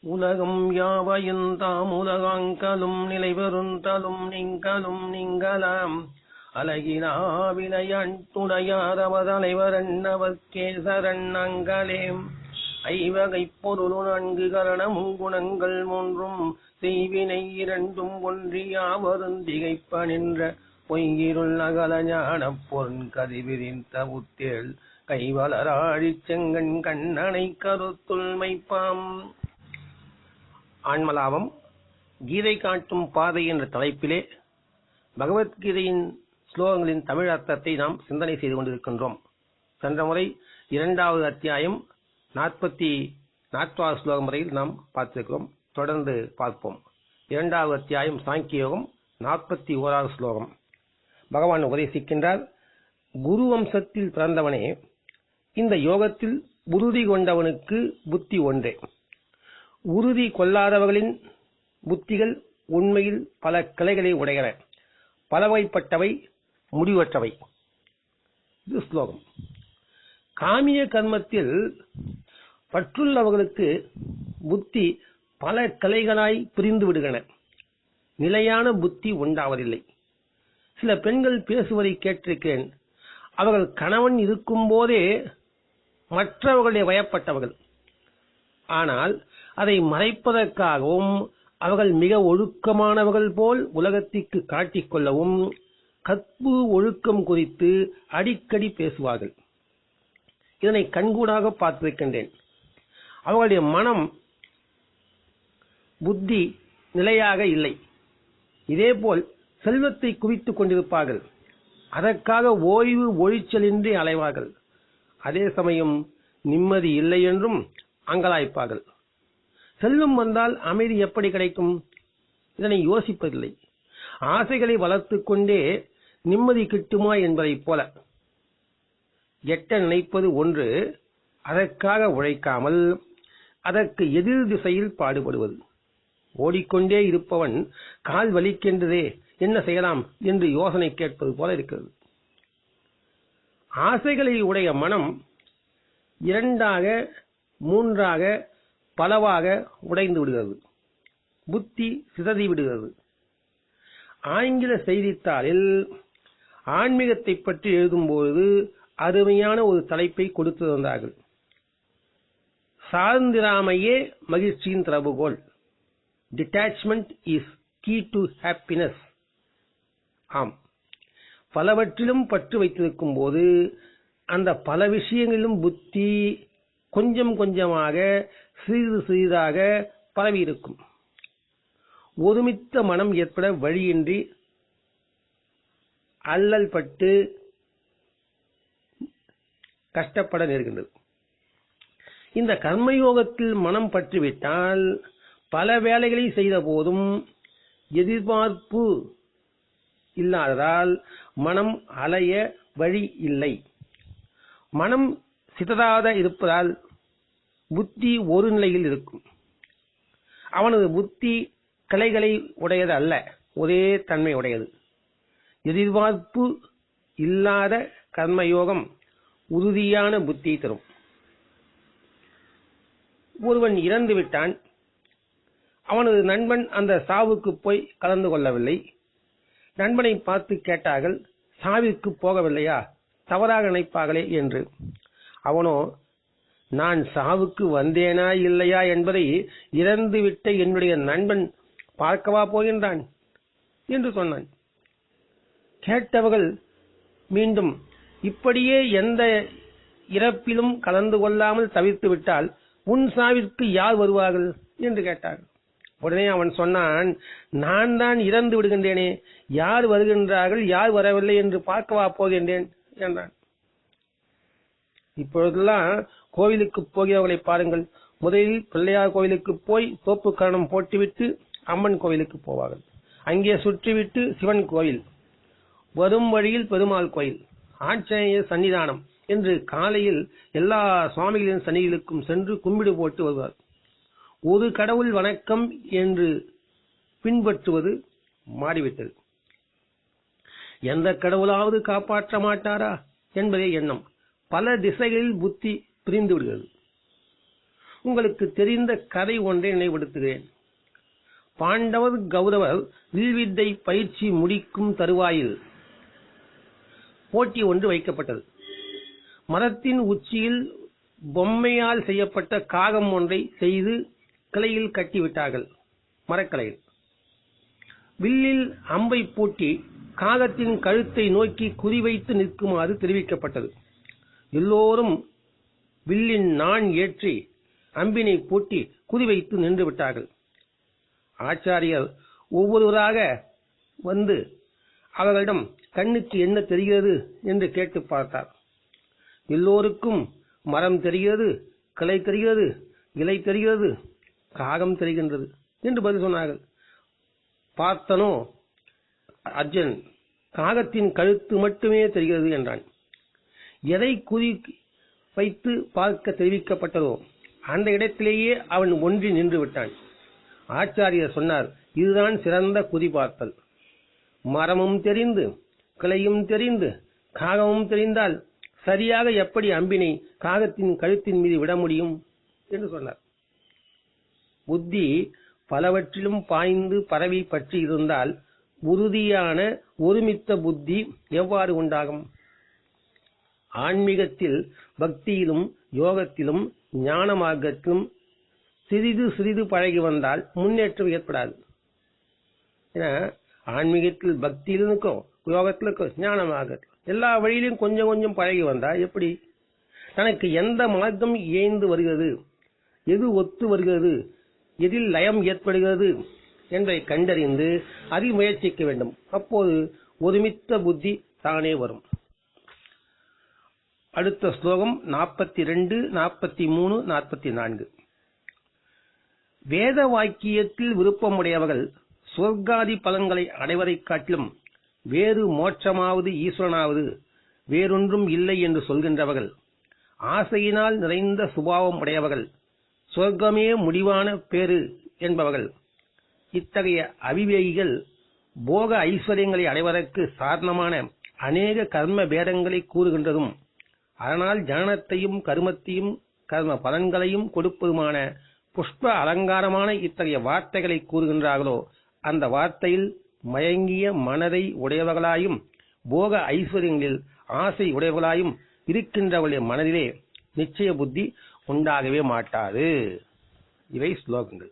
உலகம் யாவையும் தாமுலகாங்கலும் நிலைபெறுந்தலும் நீங்களும் நீங்களாம் அழகினா வினையட்டுடையாரவதலைவரன்னவர்க்கேசரண்ணங்களே ஐவகை பொருளு 4 கரணமும் குணங்கள் 3 செய்வினை 2 ஒன்றியாவரும் திகைப்ப நின்ற பொய்யிருள் அகல ஞானப் பொருள் கதிவிரிந்த புத்தேள் கைவளராழிச் செங்கண் கண்ணனை கருத்துள் மைப்பாம். ஆன்மலாபம் கீதை காட்டும் பாதை என்ற தலைப்பிலே பகவத்கீதையின் ஸ்லோகங்களின் தமிழ் அர்த்தத்தை நாம் சிந்தனை செய்து கொண்டிருக்கின்றோம். சென்ற முறை 2வது அத்தியாயம் 44வது ஸ்லோகம் வரையில் நாம் பார்த்திருக்கிறோம். தொடர்ந்து பார்ப்போம். 2வது அத்தியாயம் சாங்கிய யோகம் 41வது ஸ்லோகம். பகவான் உபதேசிக்கின்றார், குரு வம்சத்தில் பிறந்தவனே, இந்த யோகத்தில் உறுதி கொண்டவனுக்கு புத்தி ஒன்றே. உறுதி கொள்ளாதவர்களின் புத்திகள் உண்மையில் பல கிளைகளை உடையன, பலவைப்பட்டவை, முடிவற்றவை. இது ஸ்லோகம். காமிய கர்மத்தில் பற்றுள்ளவர்களுக்கு புத்தி பல கிளைகளாய் பிரிந்து விடுகின்றன, நிலையான புத்தி உண்டாவதில்லை. சில பெண்கள் பேசுவதை கேட்டிருக்கிறேன். அவர்கள் கணவன் இருக்கும் போதே மற்றவர்களுடைய வயப்பட்டவர்கள். ஆனால் அதை மறைப்பதற்காகவும் அவர்கள் மிக ஒழுக்கமானவர்கள் போல் உலகத்திற்கு காட்டிக்கொள்ளவும் கற்பு ஒழுக்கம் குறித்து அடிக்கடி பேசுவார்கள். இதனை கண்கூடாக பார்த்திருக்கின்றேன். அவர்களுடைய மனம் புத்தி நிலையாக இல்லை. இதேபோல் செல்வத்தை குவித்துக் கொண்டிருப்பார்கள். அதற்காக ஓய்வு ஒழிச்சலின்றி அலைவார்கள். அதே சமயம் நிம்மதி இல்லை என்றும் அங்கலாய்ப்பார்கள். செல்வம் வந்தால் அமைதி எப்படி கிடைக்கும்? இதனை யோசிப்பதில்லை. ஆசைகளை வளர்த்துக் கொண்டே நிம்மதி கிட்டுமா என்பதைப் போல எட்ட நினைப்பது ஒன்று, அதற்காக உழைக்காமல் அதற்கு எதிர் திசையில் பாடுபடுவது. ஓடிக்கொண்டே இருப்பவன் கால் வலிக்கின்றதே, என்ன செய்யலாம் என்று யோசனை கேட்பது போல இருக்கிறது. ஆசைகளை உடைய மனம் 2ஆக 3ஆக பலவாக உடைந்து விடுகிறது. புத்தி சிதறி விடுகிறது. ஆங்கில செய்தித்தாளில் ஆன்மீகத்தை பற்றி எழுதும்போது அருமையான ஒரு தலைப்பை கொடுத்திருந்தார்கள். சார்ந்திராமையே மகிழ்ச்சியின் திறவுகோல். Detachment is key to happiness. ஆம், பலவற்றிலும் பற்று வைத்திருக்கும் போது அந்த பல விஷயங்களிலும் புத்தி கொஞ்சம் கொஞ்சமாக சிறிது சிறிதாக பரவி இருக்கும். ஒருமித்த மனம் ஏற்பட வழியின்றி அல்லல் பட்டு கஷ்டப்பட நேர்கின்றது. இந்த கர்மயோகத்தில் மனம் பற்றிவிட்டால் பல வேலைகளை செய்த போதும் எதிர்பார்ப்பு இல்லாததால் மனம் அலைய வழி இல்லை. மனம் சிதறாத இருப்பதால் புத்தி ஒரு நிலையில் இருக்கும். அவனது புத்தி கிளைகளை உடையது அல்ல, ஒரே தன்மை உடையது. எதிர்பார்ப்பு இல்லாத கர்மயோகம் உறுதியான புத்தியை தரும். ஒருவன் இறந்து விட்டான். அவனது நண்பன் அந்த சாவுக்கு போய் கலந்து கொள்ளவில்லை. நண்பனை பார்த்து கேட்டார்கள், சாவிற்கு போகவில்லையா, தவறாக நினைப்பார்களே என்று. அவனோ, நான் சாவுக்கு வந்தேனா இல்லையா என்பதை இறந்துவிட்ட என்னுடைய நண்பன் பார்க்கவா போகின்றான் என்று சொன்னான். கேட்டவர்கள் மீண்டும், இப்படியே எந்த இறப்பிலும் கலந்து கொள்ளாமல் தவிர்த்து விட்டால் உன் சாவிற்கு யார் வருவார்கள் என்று கேட்டார்கள். உடனே அவன் சொன்னான், நான் தான் இறந்து விடுகின்றேனே, யார் வருகின்றார்கள் யார் வரவில்லை என்று பார்க்கவா போகின்றேன் என்றான். இப்பொழுதெல்லாம் கோவிலுக்கு போகிறவர்களை பாருங்கள். முதலில் பிள்ளையார் கோவிலுக்கு போய் தோப்பு கரணம் போட்டுவிட்டு அம்மன் கோவிலுக்கு போவார்கள். அங்கே சுற்றிவிட்டு சிவன் கோவில், வரும் வழியில் பெருமாள் கோயில், ஆஞ்சநேயர் சன்னிதானம் என்று காலையில் எல்லா சுவாமிகளின் சன்னிகளுக்கும் சென்று கும்பிடு போட்டு வருவார். ஒரு கடவுள் வணக்கம் என்று பின்பற்றுவது மாறிவிட்டது. எந்த கடவுளாவது காப்பாற்ற மாட்டாரா என்பதே எண்ணம். பல திசைகளில் புத்தி பிரிந்து விடுகிறது. உங்களுக்கு தெரிந்த கதை ஒன்றை நினைவுபடுத்துகிறேன். பாண்டவர் கௌரவர் வில்வித்தை பயிற்சி முடிக்கும் தருவாயில் போட்டி ஒன்று வைக்கப்பட்டது. மரத்தின் உச்சியில் பொம்மையால் செய்யப்பட்ட காகம் ஒன்றை செய்து கிளையில் கட்டிவிட்டார்கள். மரக்கிளையில் வில்லில் அம்பை பூட்டி காகத்தின் கழுத்தை நோக்கி குறிவைத்து நிற்குமாறு தெரிவிக்கப்பட்டது. எல்லோரும் வில்லின் நாண் ஏற்றி அம்பினை பூட்டி குறிவைத்து நின்று விட்டார்கள். ஆச்சாரியர் ஒவ்வொருவராக வந்து அவர்களிடம் கண்ணுக்கு என்ன தெரிகிறது என்று கேட்டு பார்த்தார். எல்லோருக்கும் மரம் தெரிகிறது, கிளை தெரிகிறது, இலை தெரிகிறது, காகம் தெரிகின்றது என்று பதில் சொன்னார்கள். பார்த்தனோ அர்ஜுன் காகத்தின் கழுத்து மட்டுமே தெரிகிறது என்றான். எதை குறி வைத்து பார்க்க தெரிவிக்கப்பட்டதோ அந்த இடத்திலேயே அவன் ஒன்றி நின்று விட்டான். ஆச்சாரியர் சொன்னார், இதுதான் சிறந்த குறிபார்த்தல். மரமும் தெரிந்து, கிளையும் தெரிந்து, காகமும் தெரிந்தால் சரியாக எப்படி அம்பினை காகத்தின் கழுத்தின் மீது விட முடியும் என்று சொன்னார். புத்தி பலவற்றிலும் பாய்ந்து பரவி பற்றி இருந்தால் உறுதியான ஒருமித்த புத்தி எவ்வாறு உண்டாகும்? ஆன்மீகத்தில், பக்தியிலும், யோகத்திலும், ஞான மார்க்கத்திலும் சிறிது சிறிது பழகி வந்தால் முன்னேற்றம் ஏற்படாது. ஏன்னா ஆன்மீகத்தில், பக்தியிலும் இருக்கும், யோகத்தில் இருக்கும், ஞான மார்க்கத்தில் எல்லா வழியிலும் கொஞ்சம் கொஞ்சம் பழகி வந்தா எப்படி? தனக்கு எந்த மார்க்கம் ஏய்ந்து வருகிறது, எது ஒத்து வருகிறது, எதில் லயம் ஏற்படுகிறது என்பதை கண்டறிந்து அதில் முயற்சிக்க வேண்டும். அப்போது ஒருமித்த புத்தி தானே வரும். அடுத்த ஸ்லோகம் 42, 43, 44. வேத வாக்கியத்தில் விருப்பமுடையவர்கள் சொர்க்காதி பலன்களை அடைவதைக் காட்டிலும் வேறு மோட்சமாவது ஈஸ்வரனாவது வேறொன்றும் இல்லை என்று சொல்கின்றவர்கள், ஆசையினால் நிறைந்த சுபாவம் உடையவர்கள், சொர்க்கமே முடிவான பேறு என்பவர்கள், இத்தகைய அவிவேகிகள் போக ஐஸ்வர்யங்களை அடைவதற்கு சாரணமான அநேக கர்ம பேதங்களை கூறுகின்றதும், அதனால் ஜனனத்தையும் கர்மத்தையும் கர்ம பலன்களையும் கொடுப்பதுமான புஷ்ப அலங்காரமான இத்தகைய வார்த்தைகளை கூறுகின்றார்களோ அந்த வார்த்தையில் மயங்கிய மனதை உடையவர்களாயும் போக ஐஸ்வர்யங்களில் ஆசை உடையவர்களாயும் இருக்கின்றவர்களுடைய மனதிலே நிச்சய புத்தி உண்டாகவே மாட்டாது. இவை ஸ்லோகங்கள்.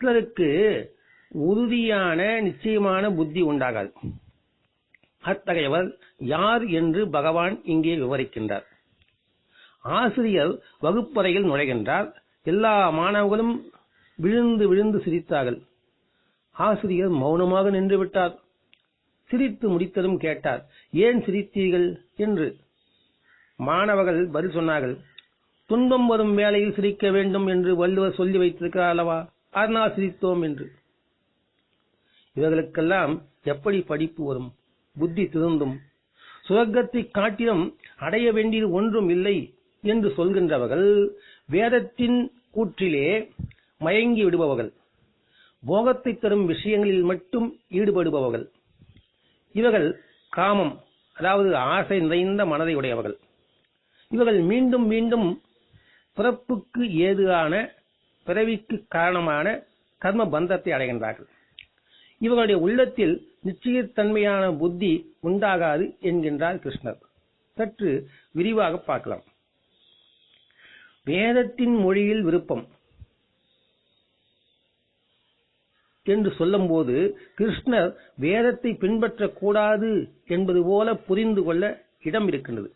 சிலருக்கு உறுதியான நிச்சயமான புத்தி உண்டாகாது. அத்தகையவர் யார் என்று பகவான் இங்கே விவரிக்கின்றார். ஆசிரியர் வகுப்பறையில் நுழைகின்றார். எல்லா மாணவர்களும் விழுந்து விழுந்து சிரித்தார்கள். ஆசிரியர் மௌனமாக நின்று விட்டார். சிரித்து முடித்ததும் கேட்டார், ஏன் சிரித்தீர்கள் என்று. மாணவர்கள் பதில் சொன்னார்கள், துன்பம் வரும் வேளையில் சிரிக்க வேண்டும் என்று வள்ளுவர் சொல்லி வைத்திருக்கிறார் அல்லவா, அதனால் சிரித்தோம் என்று. இவர்களுக்கெல்லாம் எப்படி படிப்பு வரும், புத்தி திருந்தும்? சுவர்க்கத்தை காட்டிலும் அடைய வேண்டியது ஒன்றும் இல்லை என்று சொல்கின்றவர்கள் வேதத்தின் கூற்றிலே மயங்கி விடுபவர்கள், போகத்தை தரும் விஷயங்களில் மட்டும் ஈடுபடுபவர்கள். இவர்கள் காமம், அதாவது ஆசை நிறைந்த மனதை உடையவர்கள். இவர்கள் மீண்டும் மீண்டும் பிறப்புக்கு ஏதுவான, பிறவிக்கு காரணமான கர்ம பந்தத்தை அடைகின்றார்கள். இவர்களுடைய உள்ளத்தில் நிச்சயத்தன்மையான புத்தி உண்டாகாது என்கின்றார் கிருஷ்ணர். சற்று விரிவாக பார்க்கலாம். வேதத்தின் மொழியில் விருப்பம் என்று சொல்லும் போது கிருஷ்ணர் வேதத்தை பின்பற்றக்கூடாது என்பது போல புரிந்து கொள்ள இடம் இருக்கின்றது.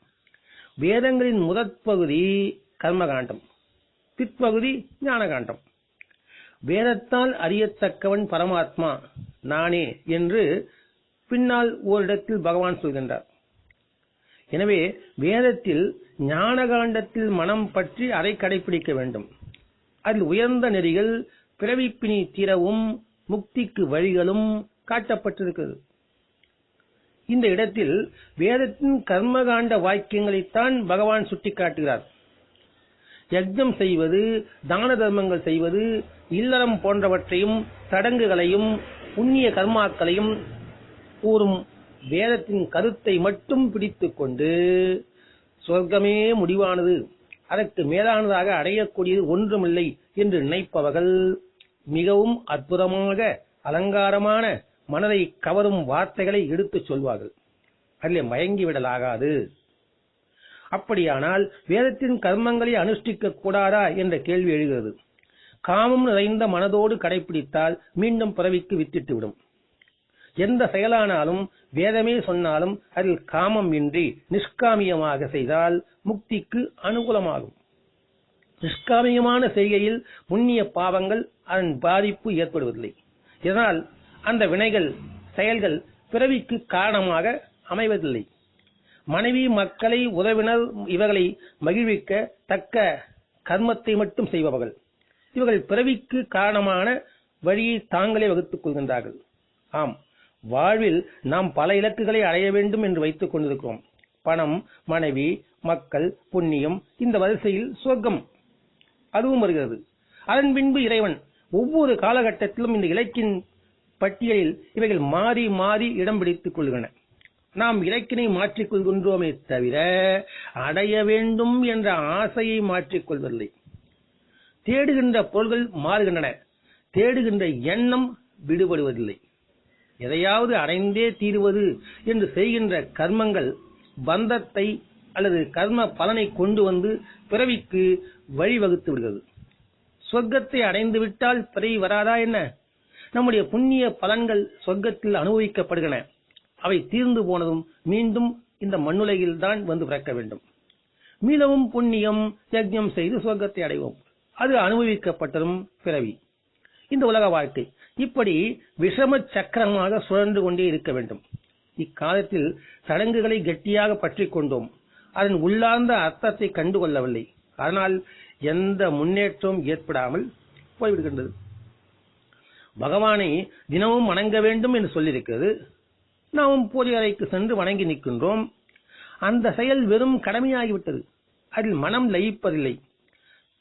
வேதங்களின் முதற் பகுதி கர்மகாண்டம், பிற்பகுதி ஞானகாண்டம். வேதத்தால் அறியத்தக்கவன் பரமாத்மா நானே என்று பின்னால் ஓரிடத்தில் பகவான் சொல்கின்றார். எனவே வேதத்தில் ஞானகாண்டத்தில் மனம் பற்றி அதை கடைபிடிக்க வேண்டும். அதில் உயர்ந்த நெறிகள், பிறவிப்பிணி தீரவும் முக்திக்கு வழிகளும் காட்டப்பட்டிருக்கிறது. இந்த இடத்தில் வேதத்தின் கர்மகாண்ட வாக்கியங்களைத்தான் பகவான் சுட்டிக்காட்டுகிறார். யஜ்ஞம் செய்வது, தான தர்மங்கள் செய்வது, இல்லறம் போன்றவற்றையும் சடங்குகளையும் புண்ணிய கர்மாக்களையும் கூறும் வேதத்தின் கருத்தை மட்டும் பிடித்துக் கொண்டு சொர்க்கமே முடிவானது, அதற்கு மேலானதாக அடையக்கூடியது ஒன்றுமில்லை என்று நினைப்பவர்கள் மிகவும் அற்புதமாக அலங்காரமான மனதை கவரும் வார்த்தைகளை எடுத்துச் சொல்வார்கள். அதில் மயங்கிவிடலாகாது. அப்படியானால் வேதத்தின் கர்மங்களை அனுஷ்டிக்க கூடாதா என்ற கேள்வி எழுகிறது. காமம் நிறைந்த மனதோடு கடைபிடித்தால் மீண்டும் பிறவிக்கு வித்திட்டுவிடும். எந்த செயலானாலும் வேதமே சொன்னாலும் அதில் காமம் இன்றி நிஷ்காமியமாக செய்தால் முக்திக்கு அனுகூலமாகும். நிஷ்காமியமான செய்கையில் புண்ணிய பாவங்கள் அதன் பாதிப்பு ஏற்படுவதில்லை. இதனால் அந்த வினைகள் செயல்கள் பிறவிக்கு காரணமாக அமைவதில்லை. மனைவி, மக்களை, உறவினர் இவர்களை மகிழ்விக்க தக்க கர்மத்தை மட்டும் செய்பவர்கள். இவர்கள் பிறவிக்கு காரணமான வழியை தாங்களே வகுத்துக் கொள்கின்றார்கள். ஆம், வாழ்வில் நாம் பல இலக்குகளை அடைய வேண்டும் என்று வைத்துக் கொண்டிருக்கிறோம். பணம், மனைவி, மக்கள், புண்ணியம், இந்த வரிசையில் சொர்க்கம் அதுவும் வருகிறது. அதன் பின்பு இறைவன். ஒவ்வொரு காலகட்டத்திலும் இந்த இலக்கின் பட்டியலில் இவைகள் மாறி மாறி இடம் பிடித்துக் கொள்கின்றன. நாம் இலக்கினை மாற்றிக் கொள்கின்றோமே தவிர அடைய வேண்டும் என்ற ஆசையை மாற்றிக் கொள்வதில்லை. தேடுகின்ற பொருள்கள் மாறுகின்றன, தேடுகின்ற எண்ணம் விடுபடுவதில்லை. எதையாவது அடைந்தே தீருவது என்று செய்கின்ற கர்மங்கள் பந்தத்தை அல்லது கர்ம பலனை கொண்டு வந்து பிறவிக்கு வழிவகுத்து விடுகிறது. சொர்க்கத்தை அடைந்து விட்டால் பிறவி வராதா என்ன? நம்முடைய புண்ணிய பலன்கள் சொர்க்கத்தில் அனுபவிக்கப்படுகின்றன. அவை தீர்ந்து போனதும் மீண்டும் இந்த மண்ணுலகில் தான் வந்து பிறக்க வேண்டும். மீளவும் புண்ணியம் யஜ்ஞம் செய்து சொர்க்கத்தை அடைவோம். அது அனுபவிக்கப்பட்டதும் பிறவி. இந்த உலக வாழ்க்கை இப்படி விஷம சக்கரமாக சுழன்று கொண்டே இருக்க வேண்டும். இக்காலத்தில் சடங்குகளை கெட்டியாக பற்றிக் கொண்டோம். அதன் உள்ளார்ந்த அர்த்தத்தை கண்டுகொள்ளவில்லை. அதனால் எந்த முன்னேற்றமும் ஏற்படாமல் போய்விடுகின்றது. பகவானை தினமும் வணங்க வேண்டும் என்று சொல்லியிருக்கிறது. நாமும் பூஜை அறைக்கு சென்று வணங்கி நிற்கின்றோம். அந்த செயல் வெறும் கடமையாகிவிட்டது. அதில் மனம் லயிப்பதில்லை.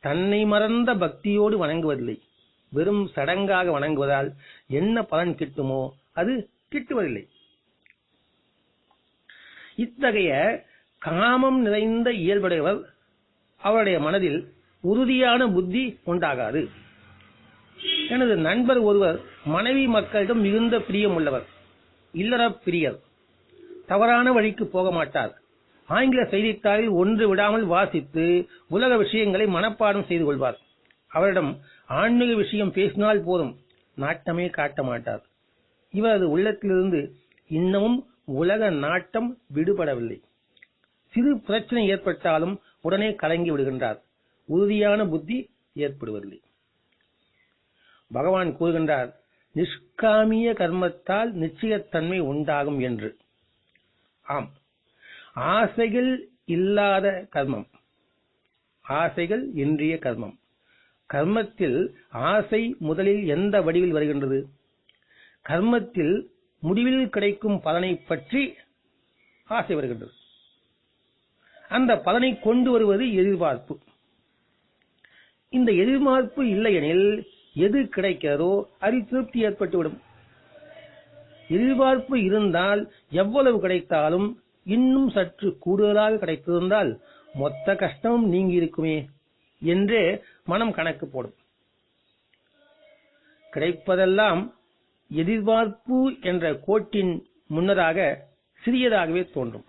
தன்னை மறந்த பக்தியோடு வணங்குவதில்லை. வெறும் சடங்காக வணங்குவதால் என்ன பலன் கிட்டுமோ அது கிட்டுவதில்லை. இத்தகைய காமம் நிறைந்த இயல்புடையவர் அவருடைய மனதில் உறுதியான புத்தி உண்டாகாது. எனது நண்பர் ஒருவர் மனைவி மக்களிடம் மிகுந்த பிரியம் உள்ளவர். இல்லற பிரியர். தவறான வழிக்கு போக மாட்டார். ஆங்கில செய்தித்தாளில் ஒன்று விடாமல் வாசித்து உலக விஷயங்களை மனப்பாடம் செய்து கொள்வார். அவரிடம் ஆன்மீக விஷயம் பேசினால் போதும், நாட்டமே காட்ட மாட்டார். இவரது உள்ளத்திலிருந்து இன்னமும் உலக நாட்டம் விடுபடவில்லை. சிறு பிரச்சனை ஏற்பட்டாலும் உடனே கலங்கி விடுகின்றார். உறுதியான புத்தி ஏற்படுவதில்லை. பகவான் கூறுகின்றார், நிஷ்காமிய கர்மத்தால் நிச்சயத்தன்மை உண்டாகும் என்று. ஆம், ஆசைகள் இல்லாத கர்மம், ஆசைகள் இன்றிய கர்மம். கர்மத்தில் ஆசை முதலில் எந்த வடிவில் வருகின்றது? கர்மத்தில் முடிவில் கிடைக்கும் பலனை பற்றி ஆசை வருகின்றது. அந்த பலனை கொண்டு வருவது எதிர்பார்ப்பு. இந்த எதிர்பார்ப்பு இல்லையெனில் எது கிடைக்கிறதோ அது திருப்தி ஏற்பட்டுவிடும். எதிர்பார்ப்பு இருந்தால் எவ்வளவு கிடைத்தாலும் இன்னும் சற்று கூடுதலாக கிடைத்திருந்தால் மொத்த கஷ்டமும் நீங்கி இருக்குமே என்றே மனம் கணக்கு போடும். கிடைப்பதெல்லாம் எதிர்பார்ப்பு என்ற கோட்டின் முன்னதாக சிறியதாகவே தோன்றும்.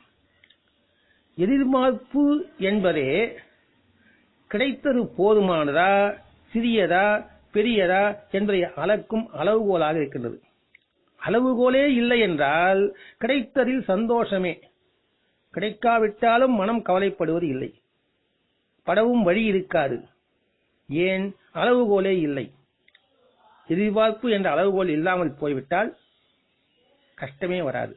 எதிர்பார்ப்பு என்பதே கிடைத்தது போதுமானதா, சிறியதா, பெரியதா என்பதை அளக்கும் அளவுகோலாக இருக்கின்றது. அளவுகோலே இல்லை என்றால் கிடைத்ததில் சந்தோஷமே. கிடைக்காவிட்டாலும் மனம் கவலைப்படுவது இல்லை. படவும் வழி இருக்காது. ஏன்? அளவுகோலே இல்லை. எதிர்பார்ப்பு என்ற அளவுகோல் இல்லாமல் போய்விட்டால் கஷ்டமே வராது.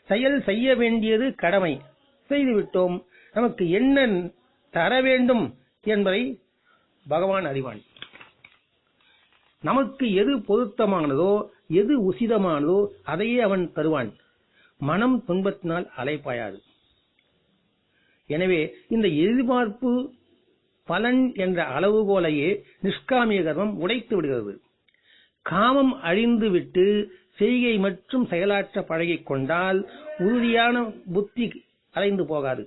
செயல் செய்ய வேண்டியது கடமை, செய்துவிட்டோம். நமக்கு என்ன தர வேண்டும் என்பதை பகவான் அறிவான். நமக்கு எது பொருத்தமானதோ, எது உசிதமானதோ அதையே அவன் தருவான். மனம் துன்பத்தினால் அலைப்பாயாது. எனவே இந்த எதிர்பார்ப்பு பலன் என்ற அளவுகோலையே நிஷ்காமிய கர்மம் உடைத்து விடுகிறது. காமம் அழிந்துவிட்டு செய்கை மற்றும் செயலாற்ற பழகிக் கொண்டால் உறுதியான புத்தி அலைந்து போகாது.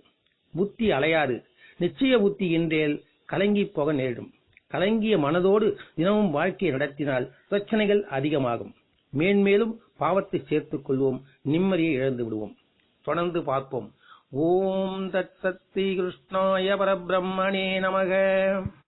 புத்தி அலையாது. நிச்சய புத்தி இன்றேல் கலங்கி போக நேரிடும். கலங்கிய மனதோடு தினமும் வாழ்க்கையை நடத்தினால் பிரச்சனைகள் அதிகமாகும். மேன்மேலும் பாவத்தை சேர்த்துக் கொள்வோம், நிம்மதியை இழந்து விடுவோம். தொடர்ந்து பார்ப்போம். ஓம் தத் சத் ஸ்ரீ கிருஷ்ணாய பரபிரம்மணே நமக.